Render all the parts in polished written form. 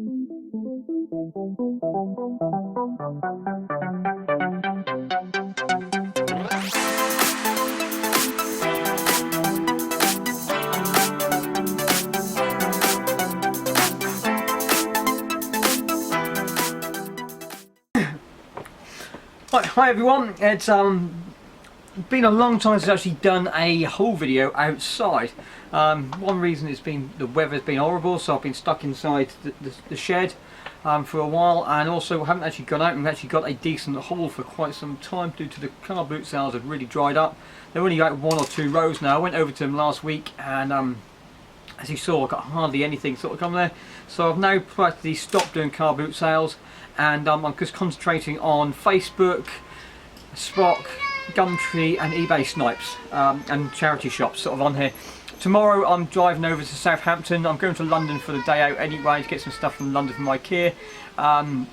Right, hi everyone, it's been a long time since I've actually done a haul video outside. One reason it's been the weather's been horrible, so I've been stuck inside the shed for a while, and also haven't actually gone out and actually got a decent haul for quite some time due to the car boot sales have really dried up. They're only like 1 or 2 rows now. I went over to them last week and as you saw I got hardly anything sort of come there, so I've now practically stopped doing car boot sales, and I'm just concentrating on Facebook, Spock, Gumtree and eBay snipes and charity shops sort of on here. Tomorrow I'm driving over to Southampton. I'm going to London for the day out anyway to get some stuff from London from IKEA, and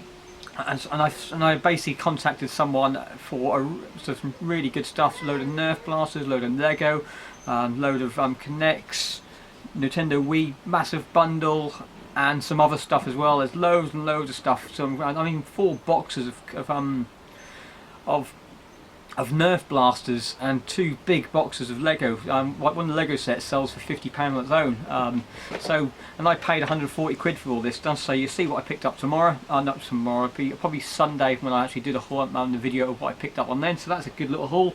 I basically contacted someone for some really good stuff, a load of Nerf blasters, a load of Lego, load of Kinects, Nintendo Wii massive bundle, and some other stuff as well. There's loads and loads of stuff. So I mean 4 boxes of Nerf blasters and 2 big boxes of Lego. One of the Lego sets sells for £50 on its own. And I paid 140 quid for all this stuff. So you see what I picked up tomorrow. Not tomorrow, probably Sunday when I actually did a haul the video of what I picked up on then. So that's a good little haul.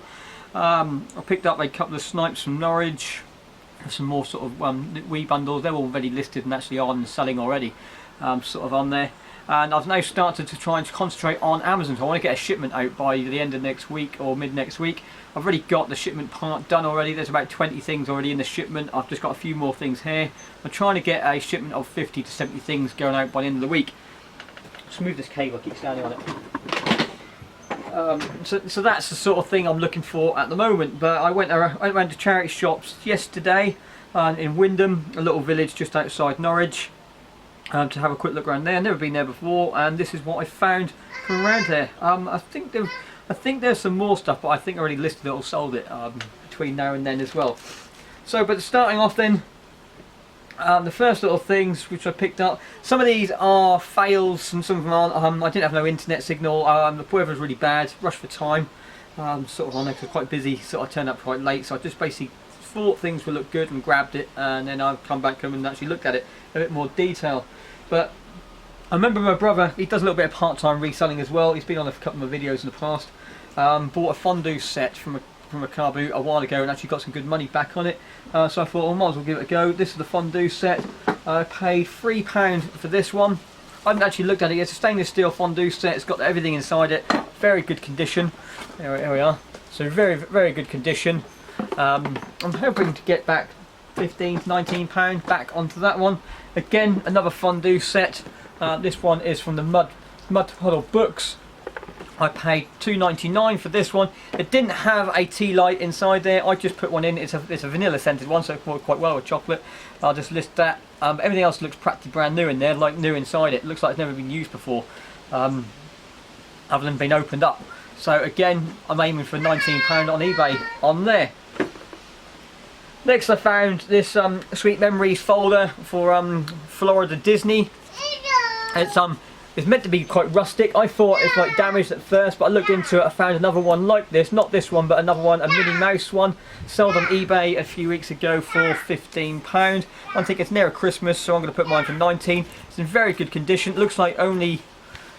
I picked up a couple of snipes from Norwich. Some more sort of Wii bundles. They're already listed and actually on selling already, sort of on there. And I've now started to try and concentrate on Amazon. So I want to get a shipment out by the end of next week or mid next week. I've already got the shipment part done already. There's about 20 things already in the shipment. I've just got a few more things here. I'm trying to get a shipment of 50 to 70 things going out by the end of the week. Let's move this cable, I keep standing on it. So that's the sort of thing I'm looking for at the moment. But I went around to charity shops yesterday in Wyndham, a little village just outside Norwich, to have a quick look around there. I've never been there before, and this is what I found from around there. I think there's some more stuff, but I think I already listed it or sold it between now and then as well. So, but starting off then, the first little things which I picked up, some of these are fails and some of them aren't. I didn't have no internet signal, the weather was really bad, rushed for time, sort of on there because I was quite busy, so I turned up quite late, so I just basically thought things would look good and grabbed it, and then I've come back home and actually looked at it in a bit more detail. But I remember my brother, he does a little bit of part-time reselling as well. He's been on a couple of videos in the past. Bought a fondue set from a car boot a while ago and actually got some good money back on it. So I thought, well, I might as well give it a go. This is the fondue set. I paid £3 for this one. I haven't actually looked at it yet. It's a stainless steel fondue set. It's got everything inside it. Very good condition. There we are. So very, very good condition. I'm hoping to get back £15, £19 back onto that one. Again, another fondue set. This one is from the Mud Puddle Books. I paid £2.99 for this one. It didn't have a tea light inside there. I just put one in. It's a vanilla scented one, so it worked quite well with chocolate. I'll just list that. Everything else looks practically brand new in there, like new inside it. It looks like it's never been used before, other than being opened up. So again, I'm aiming for £19 on eBay on there. Next I found this Sweet Memories folder for Florida Disney. It's meant to be quite rustic. I thought it's like damaged at first, but I looked into it. I found another one like this, not this one, but another one, a Minnie Mouse one, sold on eBay a few weeks ago for £15. I think it's near Christmas, so I'm going to put mine for £19. It's in very good condition. It looks like only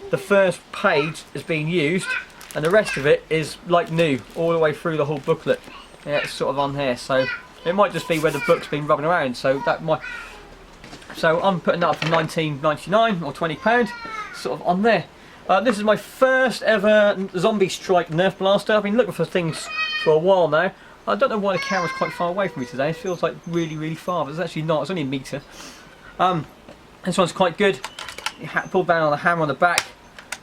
the first page is being used, and the rest of it is like new, all the way through the whole booklet. Yeah, it's sort of on here, so it might just be where the book's been rubbing around. So that might. So I'm putting that up for £19.99 or £20, sort of on there. This is my first ever Zombie Strike Nerf blaster. I've been looking for things for a while now. I don't know why the camera's quite far away from me today. It feels like really, really far, but it's actually not. It's only a metre. This one's quite good. You pull down on the hammer on the back,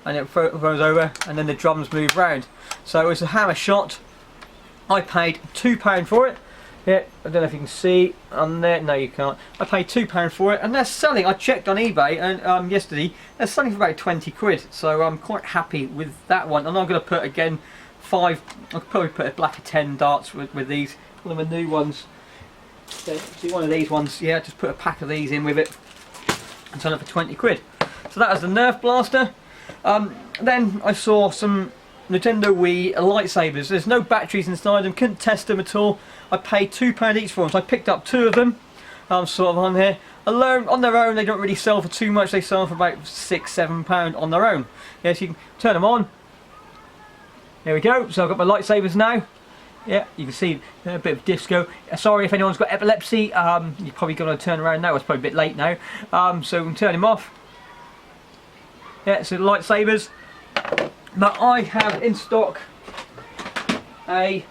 and it goes over, and then the drums move round. So it's a hammer shot. I paid £2 for it. Yeah, I don't know if you can see on there. No, you can't. I paid £2 for it, and they're selling. I checked on eBay and yesterday. They're selling for about 20 quid. So I'm quite happy with that one. And I'm going to put again 5. I'll probably put a black of 10 darts with these. One of the new ones. So one of these ones. Yeah, just put a pack of these in with it and sell it for 20 quid. So that was the Nerf blaster. Then I saw some Nintendo Wii lightsabers. There's no batteries inside them, couldn't test them at all. I paid £2 each for them, so I picked up 2 of them. Sort of on here. Alone, on their own, they don't really sell for too much. They sell for about £6–7 on their own. Yes, you can turn them on. There we go. So I've got my lightsabers now. Yeah, you can see a bit of disco. Sorry if anyone's got epilepsy. You're probably going to turn around now. It's probably a bit late now. So we can turn him off. Yeah, so the lightsabers. But I have in stock a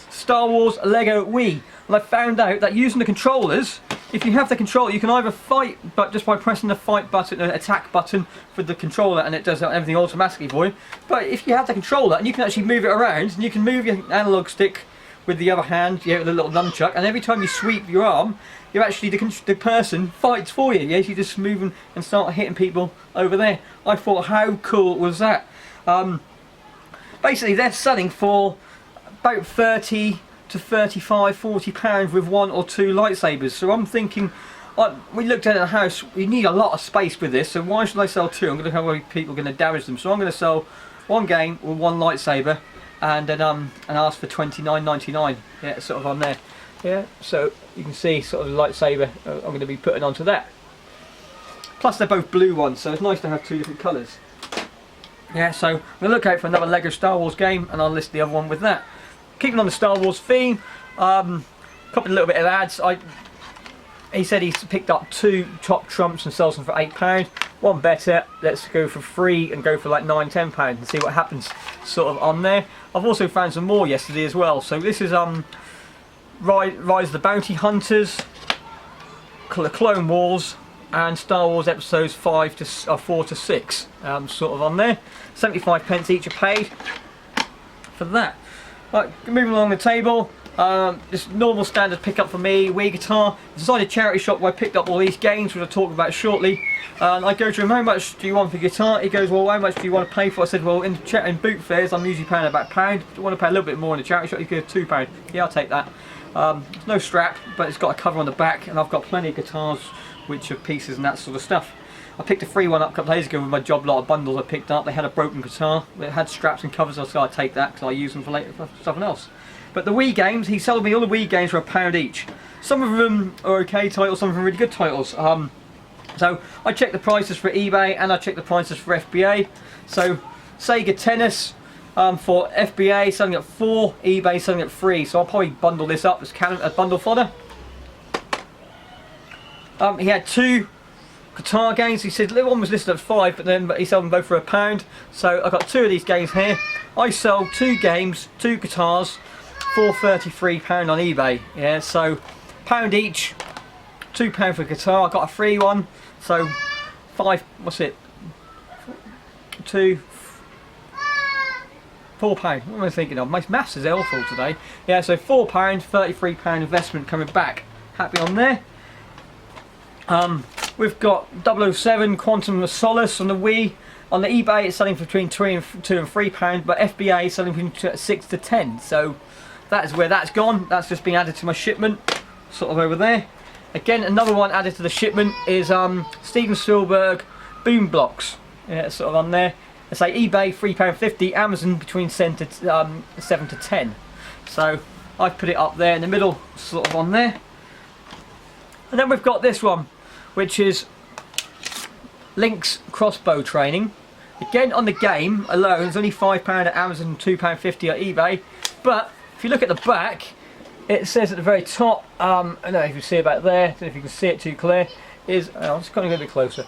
Star Wars Lego Wii. And I found out that using the controllers, if you have the controller, you can either fight, but just by pressing the fight button, the attack button for the controller, and it does everything automatically for you. But if you have the controller, and you can actually move it around, and you can move your analog stick with the other hand, with the little nunchuck, and every time you sweep your arm, you're actually the person fights for you. Yes, you just move and start hitting people over there. I thought, how cool was that? Basically, they're selling for about 30 to 35, 40 pounds with 1 or 2 lightsabers. So I'm thinking, we looked at the house, we need a lot of space with this, so why should I sell 2? I'm going to have how people are going to damage them. So I'm going to sell 1 game with 1 lightsaber, and then and ask for $29.99. Yeah, sort of on there. Yeah, so you can see sort of the lightsaber I'm going to be putting onto that. Plus they're both blue ones, so it's nice to have 2 different colours. Yeah, so I'm going to look out for another Lego Star Wars game, and I'll list the other one with that. Keeping on the Star Wars theme, couple of little bit of ads. He said he's picked up 2 top trumps and sells them for £8. One better, let's go for 3 and go for like £9–10 and see what happens sort of on there. I've also found some more yesterday as well. So this is Rise of the Bounty Hunters, Clone Wars, and Star Wars episodes 4 to 6 sort of on there. 75p each are paid for that. Right, moving along the table, just normal standard pickup for me, Wii guitar. Decided charity shop where I picked up all these games, which I'll talk about shortly. I go to him, how much do you want for guitar? He goes, well, how much do you want to pay for? I said, well, in boot fares, I'm usually paying about £1. Do you want to pay a little bit more in the charity shop? He goes, £2. Yeah, I'll take that. It's no strap, but it's got a cover on the back, and I've got plenty of guitars, which are pieces and that sort of stuff. I picked a free one up a couple of days ago with my job lot of bundles I picked up. They had a broken guitar. It had straps and covers, so I said I'd take that because I use them for later for something else. But the Wii games, he sold me all the Wii games for £1 each. Some of them are okay titles, some of them are really good titles. So I checked the prices for eBay and I checked the prices for FBA. So Sega Tennis for FBA selling at 4, eBay selling at 3. So I'll probably bundle this up as bundle fodder. He had 2 guitar games. He said one was listed at 5, but he sold them both for £1. So I got 2 of these games here. I sold 2 games, 2 guitars for £33 on eBay. Yeah, so £1 each, £2 for guitar. I got a free one, so 5. What's it? 2, £4. What am I thinking of? My maths is awful today. Yeah, so £4, £33 investment coming back. Happy on there. We've got 007 Quantum of Solace on the Wii. On the eBay it's selling for between £2 and £3, but FBA is selling between £6 to £10. So that is where that's gone. That's just been added to my shipment, sort of over there. Again, another one added to the shipment is Steven Spielberg Boom Blocks. Yeah, sort of on there. It's like eBay £3.50, Amazon between 7 to 10. So I've put it up there in the middle, sort of on there. And then we've got this one, which is Link's crossbow training. Again, on the game alone, it's only £5 at Amazon, £2.50 at eBay. But if you look at the back, it says at the very top, I don't know if you can see about there, I don't know if you can see it too clear, is, I'm just going to go a bit closer.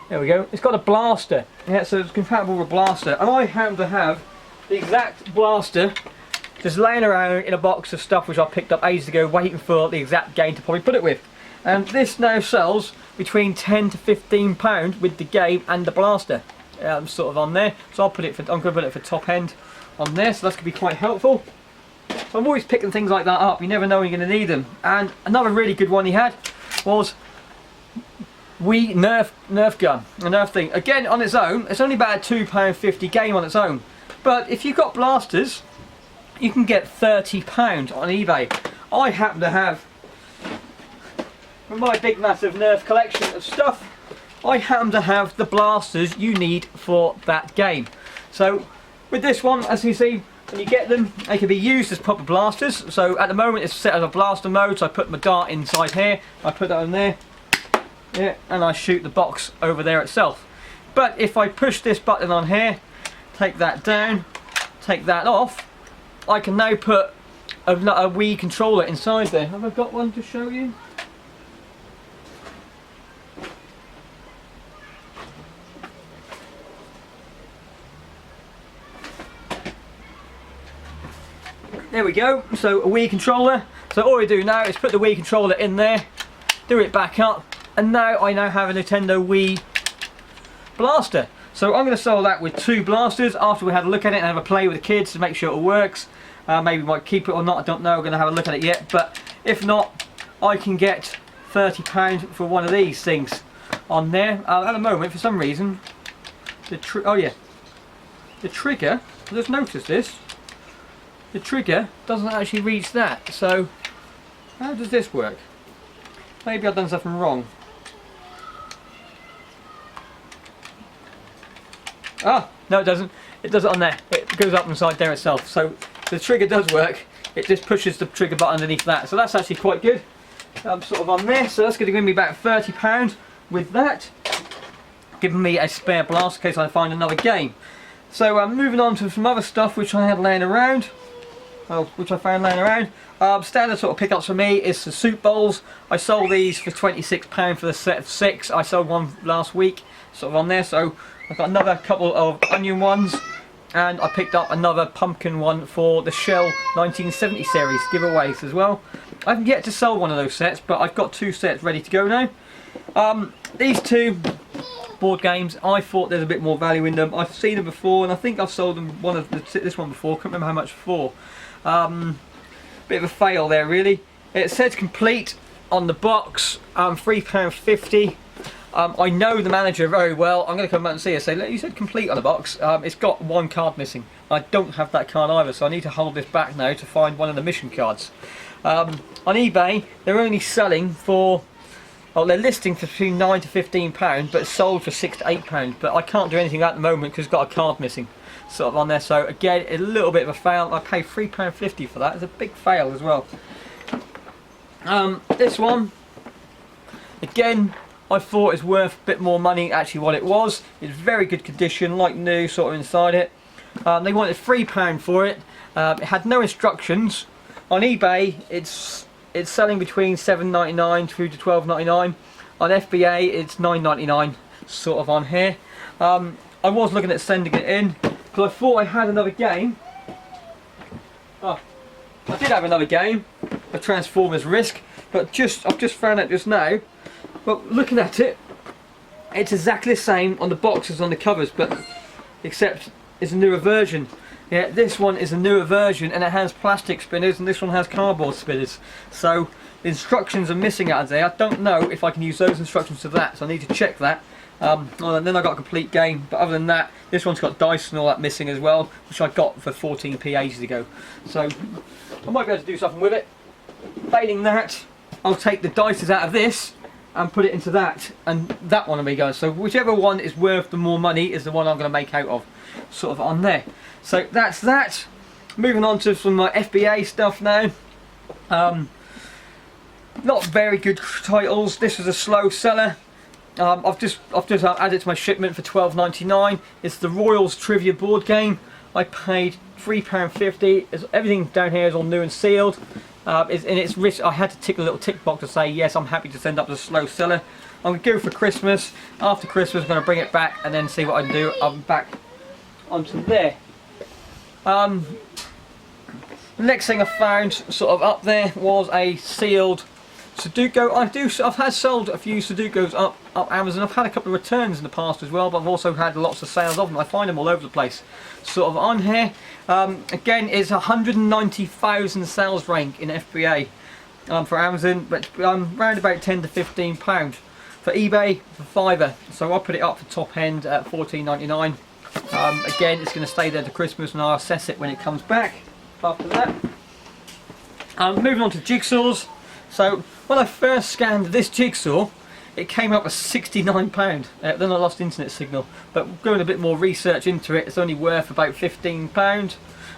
There we go. It's got a blaster. Yeah, so it's compatible with a blaster. And I happen to have the exact blaster just laying around in a box of stuff which I picked up ages ago, waiting for the exact game to probably put it with. And this now sells between £10 to £15 with the game and the blaster, sort of on there. So I'm going to put it for top end on there, so that's going to be quite helpful. So I'm always picking things like that up. You never know when you're going to need them. And another really good one he had was Wii Nerf gun, a Nerf thing. Again, on its own, it's only about a £2.50 game on its own. But if you've got blasters, you can get £30 on eBay. I happen to have, from my big massive Nerf collection of stuff, I happen to have the blasters you need for that game. So with this one, as you see, when you get them, they can be used as proper blasters. So at the moment it's set as a blaster mode, so I put my dart inside here, I put that on there, yeah, and I shoot the box over there itself. But if I push this button on here, take that down, take that off, I can now put a Wii controller inside there. Have I got one to show you? There we go, so a Wii controller. So all we do now is put the Wii controller in there, do it back up, and now I have a Nintendo Wii blaster. So I'm going to sell that with 2 blasters after we had a look at it and have a play with the kids to make sure it works. Maybe we might keep it or not, I don't know, we're going to have a look at it yet. But if not, I can get £30 for one of these things on there. At the moment, for some reason, the trigger, I just noticed this, the trigger doesn't actually reach that. So how does this work? Maybe I've done something wrong. Ah, no it doesn't. It does it on there. It goes up inside there itself. So the trigger does work. It just pushes the trigger button underneath that. So that's actually quite good. I'm sort of on there. So that's going to give me about £30 with that. Giving me a spare blast in case I find another game. So I'm moving on to some other stuff which I had laying around. Which I found laying around. Standard sort of pickups for me is the soup bowls. I sold these for £26 for the set of 6. I sold one last week, sort of on there. So I've got another couple of onion ones, and I picked up another pumpkin one for the Shell 1970 series giveaways as well. I haven't yet to sell one of those sets, but I've got 2 sets ready to go now. These 2 board games, I thought there's a bit more value in them. I've seen them before, and I think I've sold them this one before. Can't remember how much for. Bit of a fail there really. It says complete on the box, £3.50. I know the manager very well. I'm going to come back and see her, say, look, you said complete on the box. It's got 1 card missing. I don't have that card either, so I need to hold this back now to find one of the mission cards. On eBay, they're only selling for, well, they're listing for between £9 to £15, but sold for £6 to £8. But I can't do anything at the moment because it's got a card missing, sort of on there. So again, a little bit of a fail. I paid £3.50 for that. It's a big fail as well. This one, again, I thought it's worth a bit more money actually what it was. It's very good condition, like new, sort of inside it. They wanted £3 for it. It had no instructions. On eBay it's selling between $7.99 through to $12.99. On FBA it's $9.99, sort of on here. I was looking at sending it in because I thought I had another game. Oh, I did have another game, a Transformers Risk, but I've just found out just now. But looking at it, it's exactly the same on the box as on the covers, but except it's a newer version. Yeah, this one is a newer version and it has plastic spinners, and this one has cardboard spinners. So the instructions are missing out of there. I don't know if I can use those instructions to that, so I need to check that. And then I got a complete game, but other than that, this one's got dice and all that missing as well, which I got for 14p ages ago. So I might be able to do something with it. Failing that, I'll take the dices out of this and put it into that, and that one will be going. So whichever one is worth the more money is the one I'm going to make out of, sort of on there. So that's that. Moving on to some FBA stuff now. Not very good titles. This was a slow seller. I've just added it to my shipment for £12.99. It's the Royals Trivia board game. I paid £3.50. Everything down here is all new and sealed. I had to tick a little tick box to say yes, I'm happy to send up the slow seller. I'm going to go for Christmas. After Christmas I'm going to bring it back and then see what I can do. I'm back onto there. The next thing I found sort of up there was a sealed Sudoku. I've had sold a few Sudokus up Amazon. I've had a couple of returns in the past as well, but I've also had lots of sales of them. I find them all over the place, sort of on here. Again, it's 190,000 sales rank in FBA for Amazon, but around about £10 to £15. For eBay, for £5. So I put it up for top end at $14.99. Again, it's going to stay there to Christmas, and I'll assess it when it comes back after that. Moving on to jigsaws. So when I first scanned this jigsaw, it came up as £69. Then I lost internet signal, but doing a bit more research into it, it's only worth about £15.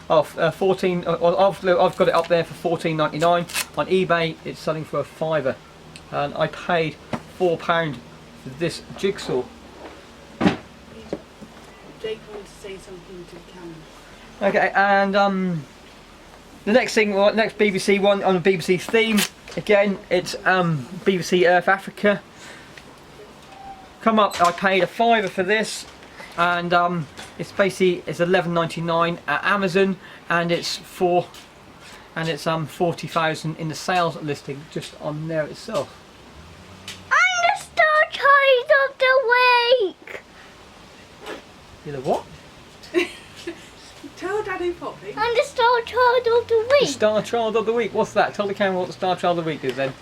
Off 14. I've got it up there for £14.99. On eBay, it's selling for a fiver, and I paid £4 for this jigsaw. Jake wants to say something to the camera. Okay, and the next thing, next BBC one on the BBC theme. Again, it's BBC Earth Africa. Come up, I paid a fiver for this, and it's basically £11.99 at Amazon, and it's 40,000 in the sales listing just on there itself. I'm the Star Child of the Week. You know what? Tell Daddy Poppy. I'm the Star Child of the The Week. Star Child of the Week. What's that? Tell the camera what the Star Child of the Week is then.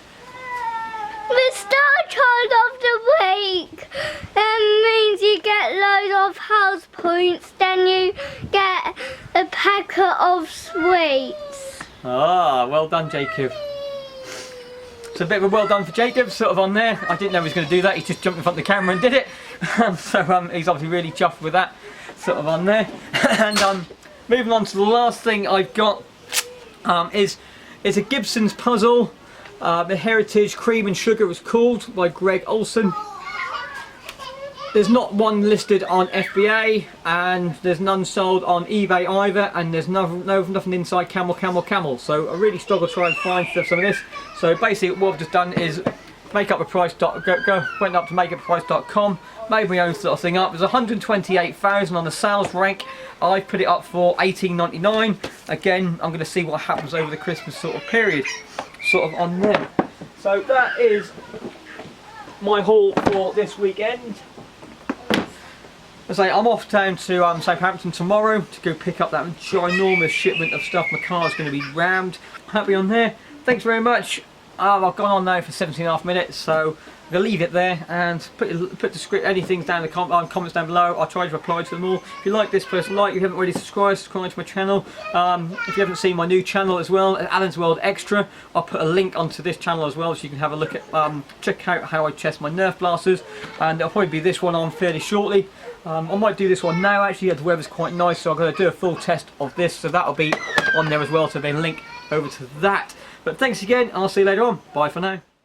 The Star Child of the Week means you get loads of house points, then you get a packet of sweets. Ah, well done, Jacob. So a bit of a well done for Jacob, sort of on there. I didn't know he was going to do that. He just jumped in front of the camera and did it. So he's obviously really chuffed with that, sort of on there. And moving on to the last thing I've got is a Gibson's puzzle. The Heritage Cream and Sugar was called, by Greg Olson. There's not one listed on FBA, and there's none sold on eBay either, and there's nothing inside Camel. So I really struggle to try and find some of this. So basically what I've just done is went up to makeupprice.com, made my own sort of thing up. There's 128,000 on the sales rank. I put it up for £18.99. Again, I'm going to see what happens over the Christmas sort of period, sort of on there. So that is my haul for this weekend. As I say, I'm off down to Southampton tomorrow to go pick up that ginormous shipment of stuff. My car's going to be rammed. Happy on there. Thanks very much. I've gone on now for 17.5 minutes, so I'm going to leave it there and put the script, anything down in the comments down below. I'll try to reply to them all. If you like this person, if you haven't already subscribe to my channel. If you haven't seen my new channel as well, Alan's World Extra, I'll put a link onto this channel as well, so you can have a look at, check out how I test my Nerf blasters, and there'll probably be this one on fairly shortly. I might do this one now actually, the weather's quite nice, so I'm going to do a full test of this, so that'll be on there as well, so then link over to that. But thanks again, I'll see you later on. Bye for now.